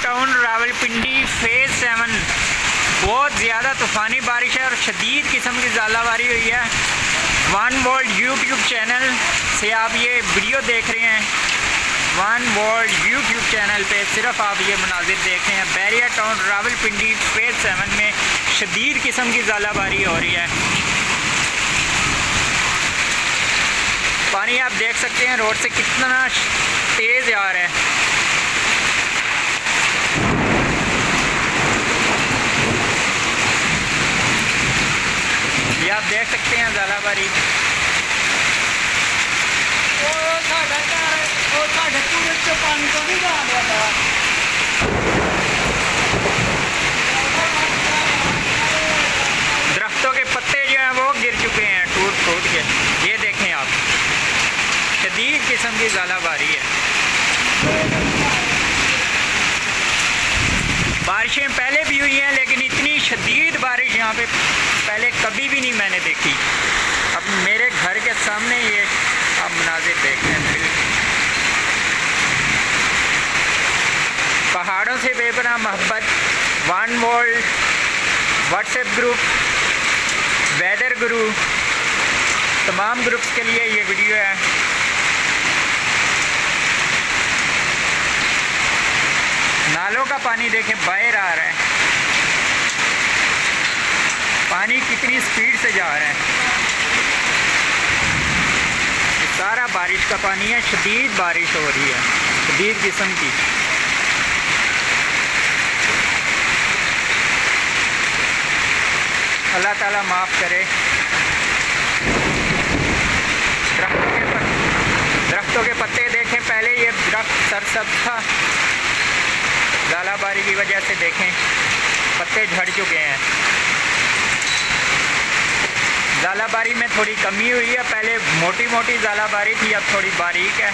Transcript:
Town Rawalpindi phase 7 बहुत ज़्यादा तूफ़ानी बारिश है और शदीद किस्म की ज़ालाबारी हुई है। वन वर्ल्ड यूट्यूब चैनल से आप ये वीडियो देख रहे हैं। वन वर्ल्ड यूट्यूब चैनल पे सिर्फ आप ये मनाजिर देख रहे हैं। बैरिया टाउन रावलपिंडी फेज़ 7 में शदीद किस्म की ज़ालाबारी हो रही है। पानी आप देख सकते हैं रोड से कितना तेज़ आ रहा है। ये आप देख सकते हैं ज़ालाबारी। दरख्तों के पत्ते जो हैं वो गिर चुके हैं टूट फूट के। ये देखें आप, शदीद किस्म की ज़ालाबारी है। बारिशें पहले भी हुई हैं लेकिन इतनी शदीद बारिश यहाँ पे पहले कभी भी नहीं मैंने देखी। अब मेरे घर के सामने ये आप मनाजिर देख रहे हैं। पहाड़ों से बेपनाह मोहब्बत, one world WhatsApp group, weather guru, तमाम ग्रुप्स के लिए ये वीडियो है। नालों का पानी देखें बाहर आ रहा है। पानी कितनी स्पीड से जा रहा है। ये सारा बारिश का पानी है। शदीद बारिश हो रही है, शदीद किस्म की। अल्लाह ताला माफ़ करे। दरख्तों के पत्ते देखें, पहले ये दरख्त सरसब्ज था, ज़ालाबारी की वजह से देखें पत्ते झड़ चुके हैं। ज़ालाबारी में थोड़ी कमी हुई है, पहले मोटी मोटी ज़ालाबारी थी, अब थोड़ी बारीक है।